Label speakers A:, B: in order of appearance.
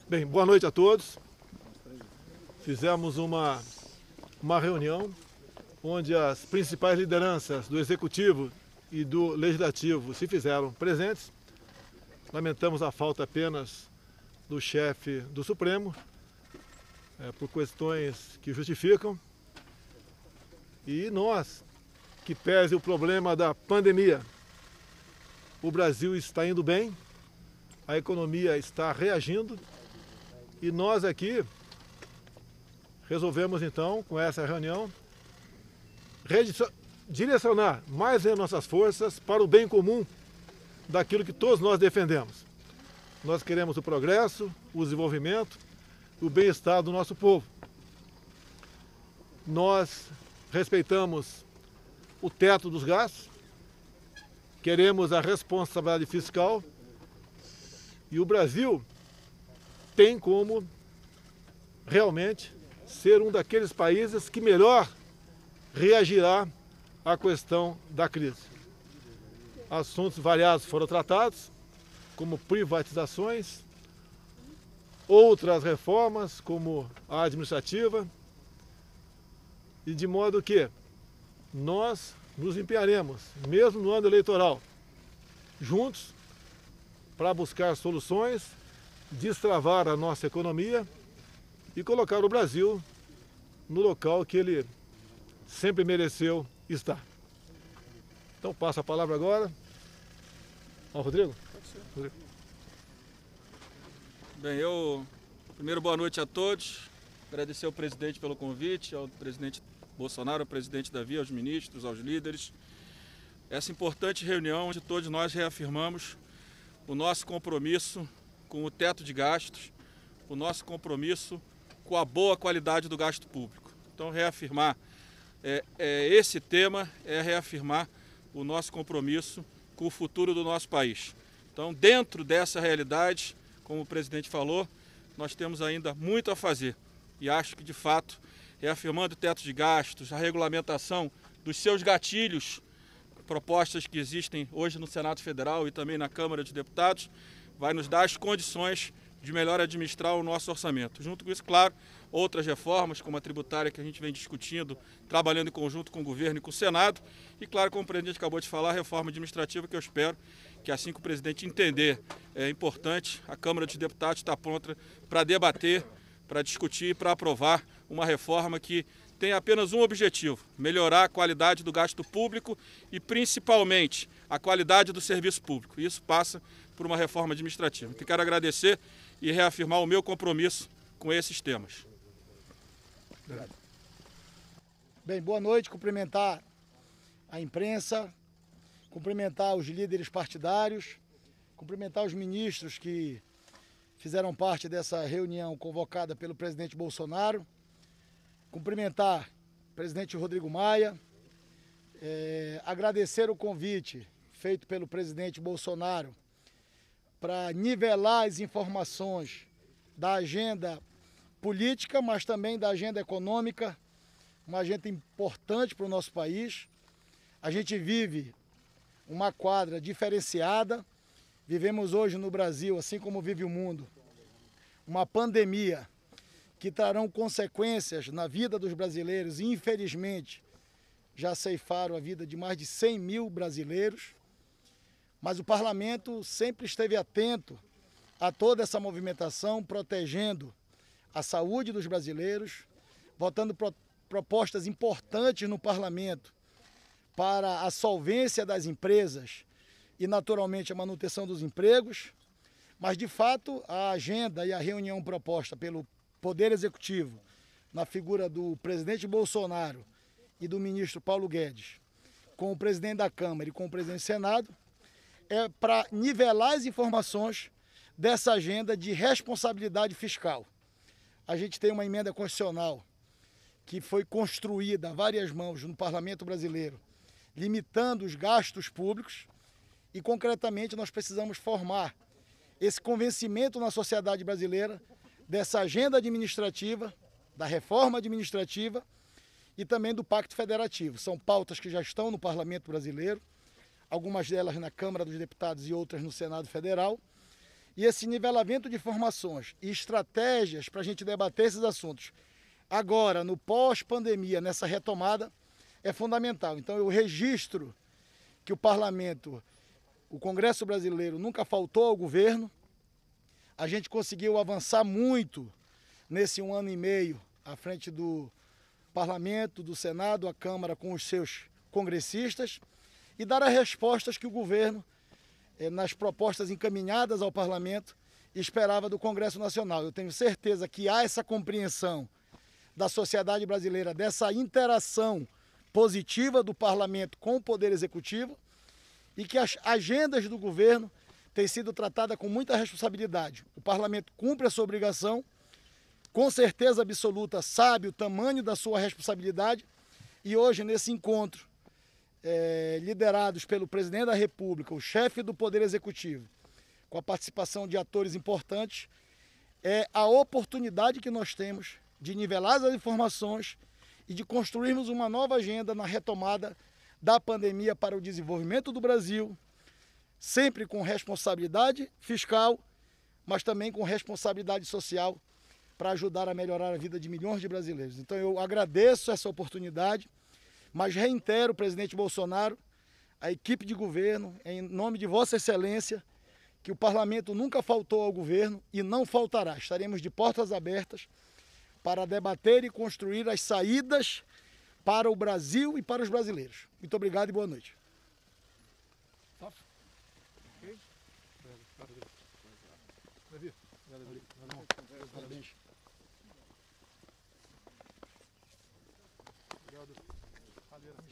A: Bem, boa noite a todos. Fizemos uma reunião onde as principais lideranças do Executivo e do Legislativo se fizeram presentes. Lamentamos a falta apenas do chefe do Supremo, por questões que justificam. E nós, que pese o problema da pandemia, o Brasil está indo bem, a economia está reagindo e nós aqui resolvemos então, com essa reunião, direcionar mais as nossas forças para o bem comum daquilo que todos nós defendemos. Nós queremos o progresso, o desenvolvimento, o bem-estar do nosso povo. Nós respeitamos o teto dos gastos, queremos a responsabilidade fiscal e o Brasil tem como realmente ser um daqueles países que melhor reagirá à questão da crise. Assuntos variados foram tratados, como privatizações, outras reformas, como a administrativa, e de modo que nós nos empenharemos, mesmo no ano eleitoral, juntos, para buscar soluções, destravar a nossa economia e colocar o Brasil no local que ele sempre mereceu estar. Então passo a palavra agora ao Rodrigo.
B: Bem, primeiro boa noite a todos, agradecer ao presidente pelo convite, ao presidente Bolsonaro, ao presidente Davi, aos ministros, aos líderes. Essa importante reunião onde todos nós reafirmamos o nosso compromisso com o teto de gastos, o nosso compromisso com a boa qualidade do gasto público. Então, reafirmar esse tema é reafirmar o nosso compromisso com o futuro do nosso país. Então, dentro dessa realidade, como o presidente falou, nós temos ainda muito a fazer. E acho que, de fato, reafirmando o teto de gastos, a regulamentação dos seus gatilhos, propostas que existem hoje no Senado Federal e também na Câmara dos Deputados, vai nos dar as condições de melhor administrar o nosso orçamento. Junto com isso, claro, outras reformas, como a tributária que a gente vem discutindo, trabalhando em conjunto com o governo e com o Senado, e claro, como o presidente acabou de falar, a reforma administrativa que eu espero que assim que o presidente entender é importante, a Câmara dos Deputados está pronta para debater, para discutir e para aprovar uma reforma que tem apenas um objetivo: melhorar a qualidade do gasto público e, principalmente, a qualidade do serviço público. Isso passa por uma reforma administrativa. Eu quero agradecer e reafirmar o meu compromisso com esses temas.
C: Bem, boa noite, cumprimentar a imprensa, cumprimentar os líderes partidários, cumprimentar os ministros que fizeram parte dessa reunião convocada pelo presidente Bolsonaro, cumprimentar o presidente Rodrigo Maia, agradecer o convite feito pelo presidente Bolsonaro para nivelar as informações da agenda política, mas também da agenda econômica, uma agenda importante para o nosso país. A gente vive uma quadra diferenciada, vivemos hoje no Brasil, assim como vive o mundo, uma pandemia que trarão consequências na vida dos brasileiros e, infelizmente, já ceifaram a vida de mais de 100 mil brasileiros. Mas o parlamento sempre esteve atento a toda essa movimentação, protegendo a saúde dos brasileiros, votando propostas importantes no parlamento para a solvência das empresas e, naturalmente, a manutenção dos empregos. Mas, de fato, a agenda e a reunião proposta pelo Poder Executivo, na figura do presidente Bolsonaro e do ministro Paulo Guedes, com o presidente da Câmara e com o presidente do Senado, é para nivelar as informações dessa agenda de responsabilidade fiscal. A gente tem uma emenda constitucional que foi construída a várias mãos no Parlamento brasileiro, limitando os gastos públicos e, concretamente, nós precisamos formar esse convencimento na sociedade brasileira dessa agenda administrativa, da reforma administrativa e também do Pacto Federativo. São pautas que já estão no Parlamento brasileiro, algumas delas na Câmara dos Deputados e outras no Senado Federal. E esse nivelamento de informações e estratégias para a gente debater esses assuntos agora, no pós-pandemia, nessa retomada, é fundamental. Então eu registro que o Parlamento, o Congresso Brasileiro, nunca faltou ao governo. A gente conseguiu avançar muito nesse 1 ano e meio à frente do Parlamento, do Senado, a Câmara com os seus congressistas e dar as respostas que o governo, nas propostas encaminhadas ao Parlamento, esperava do Congresso Nacional. Eu tenho certeza que há essa compreensão da sociedade brasileira, dessa interação positiva do Parlamento com o Poder Executivo e que as agendas do governo têm sido tratadas com muita responsabilidade. O Parlamento cumpre a sua obrigação, com certeza absoluta sabe o tamanho da sua responsabilidade e hoje nesse encontro, liderados pelo Presidente da República, o chefe do Poder Executivo, com a participação de atores importantes, é a oportunidade que nós temos de nivelar as informações e de construirmos uma nova agenda na retomada da pandemia para o desenvolvimento do Brasil, sempre com responsabilidade fiscal, mas também com responsabilidade social para ajudar a melhorar a vida de milhões de brasileiros. Então eu agradeço essa oportunidade, mas reitero, presidente Bolsonaro, a equipe de governo, em nome de Vossa Excelência, que o Parlamento nunca faltou ao governo e não faltará. Estaremos de portas abertas para debater e construir as saídas para o Brasil e para os brasileiros. Muito obrigado e boa noite. Parabéns. Obrigado.